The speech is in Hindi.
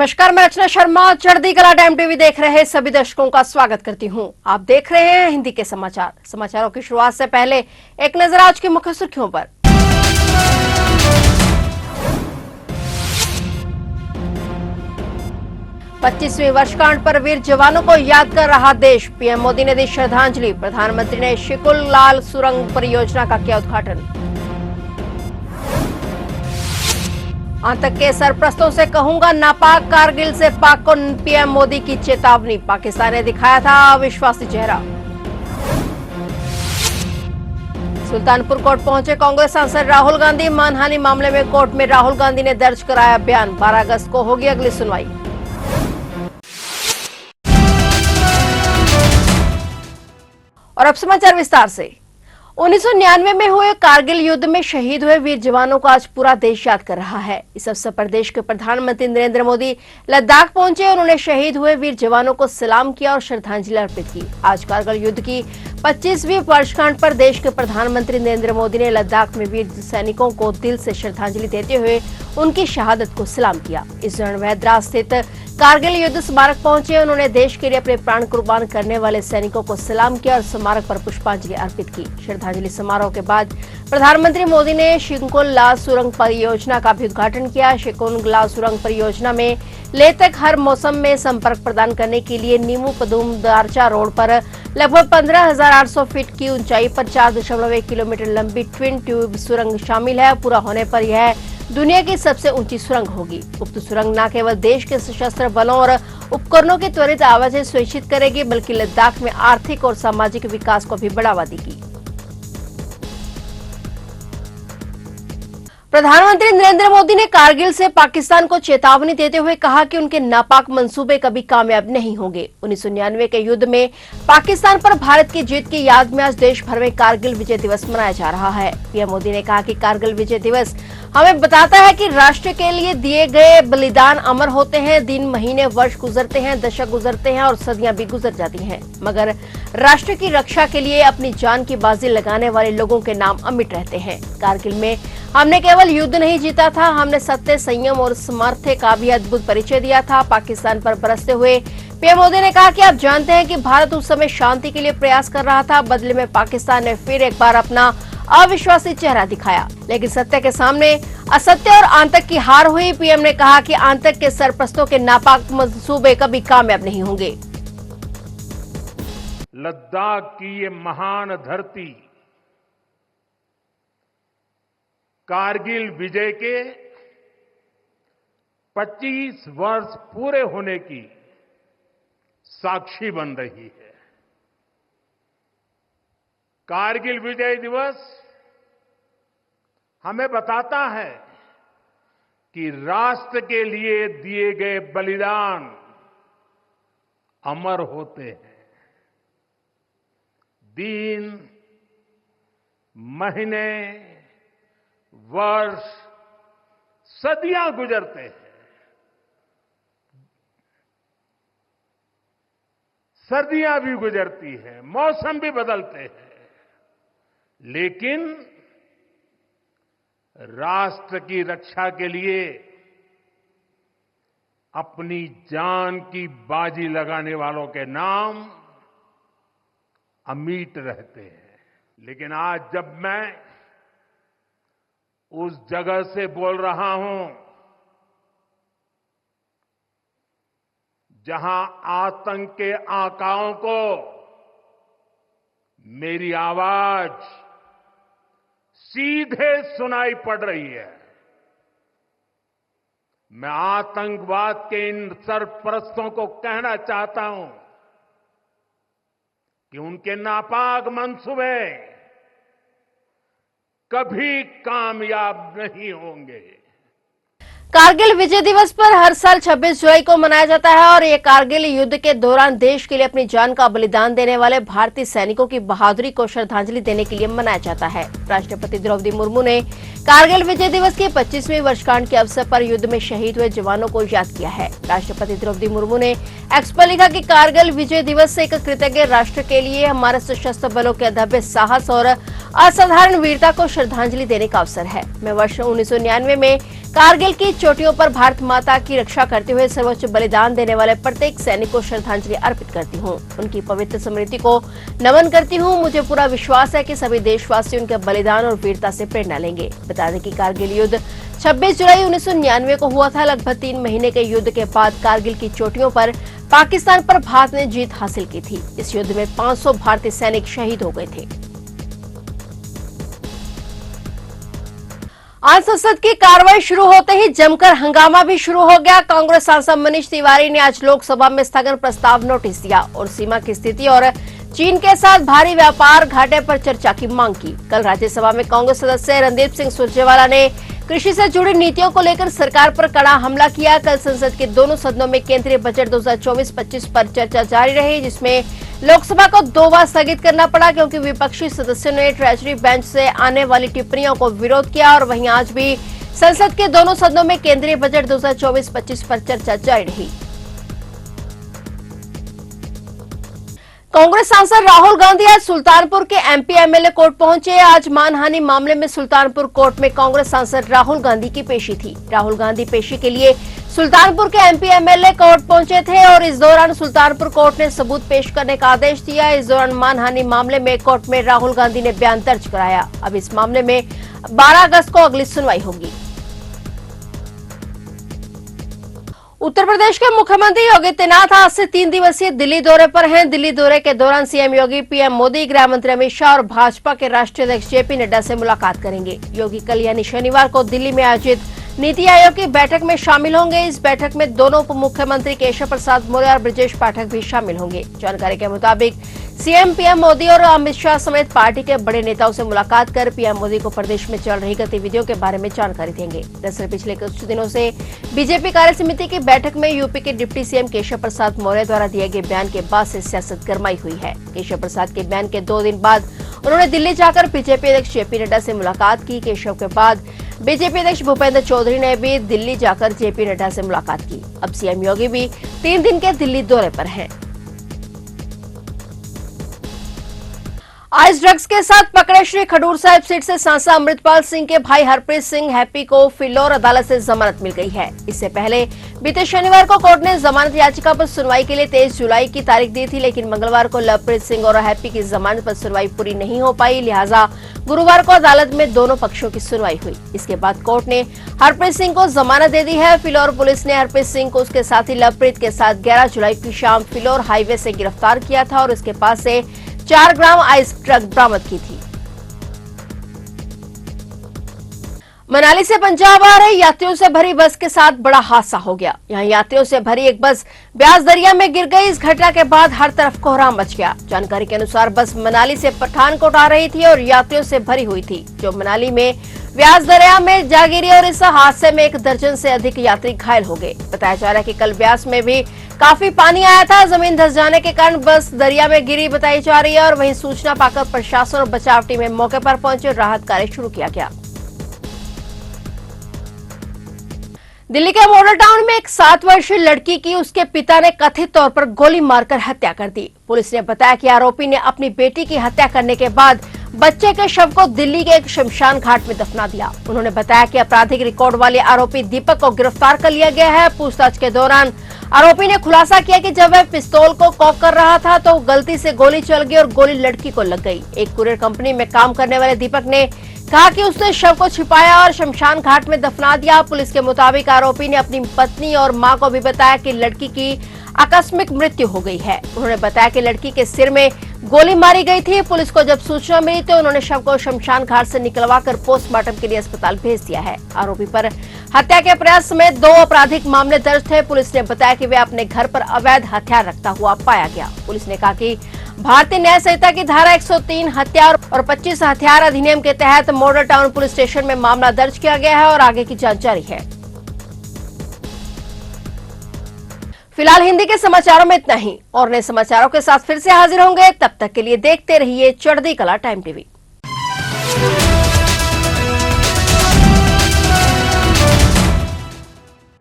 नमस्कार, मैं रचना शर्मा चढ़ती कला टाइम टीवी देख रहे सभी दर्शकों का स्वागत करती हूं। आप देख रहे हैं हिंदी के समाचारों की शुरुआत से पहले एक नजर आज की मुख्य सुर्खियों पर। पच्चीसवीं वर्षगांठ पर वीर जवानों को याद कर रहा देश, पीएम मोदी ने दी श्रद्धांजलि। प्रधानमंत्री ने शिकुल लाल सुरंग परियोजना का किया उद्घाटन। आतंक के सरपरस्तों से कहूंगा नापाक, कारगिल से पाक को पीएम मोदी की चेतावनी। पाकिस्तान ने दिखाया था अविश्वासी चेहरा। सुल्तानपुर कोर्ट पहुंचे कांग्रेस सांसद राहुल गांधी। मानहानि मामले में कोर्ट में राहुल गांधी ने दर्ज कराया बयान। 12 अगस्त को होगी अगली सुनवाई। और अब समाचार विस्तार से। 1999 में हुए कारगिल युद्ध में शहीद हुए वीर जवानों को आज पूरा देश याद कर रहा है। इस अवसर पर देश के प्रधानमंत्री नरेंद्र मोदी लद्दाख पहुंचे। उन्होंने शहीद हुए वीर जवानों को सलाम किया और श्रद्धांजलि अर्पित की। आज कारगिल युद्ध की 25वीं वर्षगांठ पर देश के प्रधानमंत्री नरेंद्र मोदी ने लद्दाख में वीर सैनिकों को दिल से श्रद्धांजलि देते हुए उनकी शहादत को सलाम किया। इस दौरान वह द्रास स्थित कारगिल युद्ध स्मारक पहुंचे। उन्होंने देश के लिए अपने प्राण कुर्बान करने वाले सैनिकों को सलाम किया और स्मारक पर पुष्पांजलि अर्पित की। श्रद्धांजलि समारोह के बाद प्रधानमंत्री मोदी ने शिकुल लाल सुरंग परियोजना का भी उद्घाटन किया। शिकुल लाल सुरंग परियोजना में लेह तक हर मौसम में संपर्क प्रदान करने के लिए नीमू पदुम दारचा रोड पर लगभग 15,800 फीट की ऊंचाई पर 4.1 किलोमीटर लंबी ट्विन ट्यूब सुरंग शामिल है। पूरा होने पर यह दुनिया की सबसे ऊंची सुरंग होगी। उक्त सुरंग न केवल देश के सशस्त्र बलों और उपकरणों की त्वरित आवाजाही सुनिश्चित करेगी, बल्कि लद्दाख में आर्थिक और सामाजिक विकास को भी बढ़ावा देगी। प्रधानमंत्री नरेंद्र मोदी ने कारगिल से पाकिस्तान को चेतावनी देते हुए कहा कि उनके नापाक मंसूबे कभी कामयाब नहीं होंगे। 1999 के युद्ध में पाकिस्तान पर भारत की जीत की याद में आज देश भर में कारगिल विजय दिवस मनाया जा रहा है। पीएम मोदी ने कहा कि कारगिल विजय दिवस हमें बताता है कि राष्ट्र के लिए दिए गए बलिदान अमर होते हैं। दिन, महीने, वर्ष गुजरते हैं, दशक गुजरते हैं और सदियां भी गुजर जाती हैं, मगर राष्ट्र की रक्षा के लिए अपनी जान की बाजी लगाने वाले लोगों के नाम अमिट रहते हैं। कारगिल में हमने केवल युद्ध नहीं जीता था, हमने सत्य, संयम और सामर्थ्य का भी अद्भुत परिचय दिया था। पाकिस्तान पर बरसते हुए पीएम मोदी ने कहा कि आप जानते हैं कि भारत उस समय शांति के लिए प्रयास कर रहा था। बदले में पाकिस्तान ने फिर एक बार अपना अविश्वासी चेहरा दिखाया, लेकिन सत्य के सामने असत्य और आतंक की हार हुई। पीएम ने कहा कि आतंक के सरपरस्तों के नापाक मंसूबे कभी कामयाब नहीं होंगे। लद्दाख की ये महान धरती कारगिल विजय के 25 वर्ष पूरे होने की साक्षी बन रही है। कारगिल विजय दिवस हमें बताता है कि राष्ट्र के लिए दिए गए बलिदान अमर होते हैं। दिन, महीने, वर्ष, सदियां गुजरते हैं, सर्दियां भी गुजरती हैं, मौसम भी बदलते हैं, लेकिन राष्ट्र की रक्षा के लिए अपनी जान की बाजी लगाने वालों के नाम अमिट रहते हैं। लेकिन आज जब मैं उस जगह से बोल रहा हूं जहां आतंक के आकाओं को मेरी आवाज सीधे सुनाई पड़ रही है, मैं आतंकवाद के इन सरपरस्तों को कहना चाहता हूं कि उनके नापाक मंसूबे कभी कामयाब नहीं होंगे। कारगिल विजय दिवस पर हर साल 26 जुलाई को मनाया जाता है और ये कारगिल युद्ध के दौरान देश के लिए अपनी जान का बलिदान देने वाले भारतीय सैनिकों की बहादुरी को श्रद्धांजलि देने के लिए मनाया जाता है। राष्ट्रपति द्रौपदी मुर्मू ने कारगिल विजय दिवस की 25वीं वर्षगांठ के अवसर पर युद्ध में शहीद हुए जवानों को याद किया है। राष्ट्रपति द्रौपदी मुर्मू ने एक्स पर लिखा कि कारगिल विजय दिवस से एक कृतज्ञ राष्ट्र के लिए हमारे सशस्त्र बलों के अदम्य साहस और असाधारण वीरता को श्रद्धांजलि देने का अवसर है। मैं वर्ष 1999 में कारगिल की चोटियों पर भारत माता की रक्षा करते हुए सर्वोच्च बलिदान देने वाले प्रत्येक सैनिक को श्रद्धांजलि अर्पित करती हूँ। उनकी पवित्र स्मृति को नमन करती हूँ। मुझे पूरा विश्वास है कि सभी देशवासी उनके बलिदान और वीरता से प्रेरणा लेंगे। बता दें कि कारगिल युद्ध 26 जुलाई 1999 को हुआ था। लगभग 3 महीने के युद्ध के बाद कारगिल की चोटियों पर पाकिस्तान पर भारत ने जीत हासिल की थी। इस युद्ध में 500 भारतीय सैनिक शहीद हो गए थे। आज संसद की कार्रवाई शुरू होते ही जमकर हंगामा भी शुरू हो गया। कांग्रेस सांसद मनीष तिवारी ने आज लोकसभा में स्थगन प्रस्ताव नोटिस दिया और सीमा की स्थिति और चीन के साथ भारी व्यापार घाटे पर चर्चा की मांग की। कल राज्यसभा में कांग्रेस सदस्य रणदीप सिंह सुरजेवाला ने कृषि से जुड़ी नीतियों को लेकर सरकार पर कड़ा हमला किया। कल संसद के दोनों सदनों में केंद्रीय बजट 2024-25 पर चर्चा जारी रही, जिसमें लोकसभा को 2 बार स्थगित करना पड़ा क्योंकि विपक्षी सदस्यों ने ट्रेजरी बेंच से आने वाली टिप्पणियों को विरोध किया। और वहीं आज भी संसद के दोनों सदनों में केंद्रीय बजट 2024-25 पर चर्चा जारी रही। कांग्रेस सांसद राहुल गांधी आज सुल्तानपुर के एमपी एमएलए कोर्ट पहुंचे। आज मानहानि मामले में सुल्तानपुर कोर्ट में कांग्रेस सांसद राहुल गांधी की पेशी थी। राहुल गांधी पेशी के लिए सुल्तानपुर के एमपी एमएलए कोर्ट पहुंचे थे और इस दौरान सुल्तानपुर कोर्ट ने सबूत पेश करने का आदेश दिया। इस दौरान मानहानि मामले में कोर्ट में राहुल गांधी ने बयान दर्ज कराया। अब इस मामले में 12 अगस्त को अगली सुनवाई होगी। उत्तर प्रदेश के मुख्यमंत्री योगी आदित्यनाथ आज से 3 दिवसीय दिल्ली दौरे पर हैं। दिल्ली दौरे के दौरान सीएम योगी, पीएम मोदी, गृह मंत्री अमित शाह और भाजपा के राष्ट्रीय अध्यक्ष जेपी नड्डा से मुलाकात करेंगे। योगी कल यानी शनिवार को दिल्ली में आयोजित नीति आयोग की बैठक में शामिल होंगे। इस बैठक में दोनों उप मुख्यमंत्री केशव प्रसाद मौर्य और ब्रजेश पाठक भी शामिल होंगे। जानकारी के मुताबिक सीएम पीएम मोदी और अमित शाह समेत पार्टी के बड़े नेताओं से मुलाकात कर पीएम मोदी को प्रदेश में चल रही गतिविधियों के बारे में जानकारी देंगे। दरअसल पिछले कुछ दिनों से बीजेपी कार्य समिति की बैठक में यूपी के डिप्टी सीएम केशव प्रसाद मौर्य द्वारा दिए गए बयान के बाद से सियासत गरमाई हुई है। केशव प्रसाद के बयान के 2 दिन बाद उन्होंने दिल्ली जाकर बीजेपी अध्यक्ष जेपी नड्डा से मुलाकात की। केशव के बाद बीजेपी अध्यक्ष भूपेंद्र चौधरी ने भी दिल्ली जाकर जेपी नड्डा से मुलाकात की। अब सीएम योगी भी 3 दिन के दिल्ली दौरे पर हैं। आज ड्रग्स के साथ पकड़े श्री खडूर साहिब सीट से सांसद अमृतपाल सिंह के भाई हरप्रीत सिंह हैप्पी को फिलौर अदालत से जमानत मिल गई है। इससे पहले बीते शनिवार को कोर्ट ने जमानत याचिका पर सुनवाई के लिए 23 जुलाई की तारीख दी थी, लेकिन मंगलवार को लवप्रीत सिंह और हैप्पी की जमानत पर सुनवाई पूरी नहीं हो पाई। लिहाजा गुरुवार को अदालत में दोनों पक्षों की सुनवाई हुई। इसके बाद कोर्ट ने हरप्रीत सिंह को जमानत दे दी है। फिलौर पुलिस ने हरप्रीत सिंह को उसके साथी लवप्रीत के साथ 11 जुलाई की शाम फिलौर हाईवे से गिरफ्तार किया था और उसके पास से 4 ग्राम आइस ड्रग बरामद की थी। मनाली से पंजाब आ रही यात्रियों से भरी बस के साथ बड़ा हादसा हो गया। यहां यात्रियों से भरी एक बस ब्यास दरिया में गिर गई। इस घटना के बाद हर तरफ कोहराम मच गया। जानकारी के अनुसार बस मनाली से पठानकोट आ रही थी और यात्रियों से भरी हुई थी, जो मनाली में ब्यास दरिया में जा गिरी और इस हादसे में 1 दर्जन से अधिक यात्री घायल हो गए। बताया जा रहा है कि कल ब्यास में भी काफी पानी आया था। जमीन धंस जाने के कारण बस दरिया में गिरी बताई जा रही है और वहीं सूचना पाकर प्रशासन और बचाव टीमें मौके पर पहुंचे और राहत कार्य शुरू किया गया। दिल्ली के मॉडल टाउन में एक 7 वर्षीय लड़की की उसके पिता ने कथित तौर पर गोली मारकर हत्या कर दी। पुलिस ने बताया कि आरोपी ने अपनी बेटी की हत्या करने के बाद बच्चे के शव को दिल्ली के एक शमशान घाट में दफना दिया। उन्होंने बताया कि आपराधिक रिकॉर्ड वाले आरोपी दीपक को गिरफ्तार कर लिया गया है। पूछताछ के दौरान आरोपी ने खुलासा किया कि जब वह पिस्तौल को कॉक कर रहा था तो गलती से गोली चल गई और गोली लड़की को लग गई। एक कुरियर कंपनी में काम करने वाले दीपक ने कहा कि उसने शव को छिपाया और शमशान घाट में दफना दिया। पुलिस के मुताबिक आरोपी ने अपनी पत्नी और मां को भी बताया कि लड़की की आकस्मिक मृत्यु हो गई है। उन्होंने बताया कि लड़की के सिर में गोली मारी गई थी। पुलिस को जब सूचना मिली तो उन्होंने शव को शमशान घाट से निकलवाकर पोस्टमार्टम के लिए अस्पताल भेज दिया है। आरोपी पर हत्या के प्रयास समेत 2 आपराधिक मामले दर्ज थे। पुलिस ने बताया कि वे अपने घर पर अवैध हथियार रखता हुआ पाया गया। पुलिस ने कहा कि भारतीय न्याय संहिता की धारा 103 हत्या और 25 हथियार अधिनियम के तहत मॉडल टाउन पुलिस स्टेशन में मामला दर्ज किया गया है और आगे की जांच जारी है। फिलहाल हिंदी के समाचारों में इतना ही और नए समाचारों के साथ फिर से हाजिर होंगे। तब तक के लिए देखते रहिए चढ़ती कला टाइम टीवी।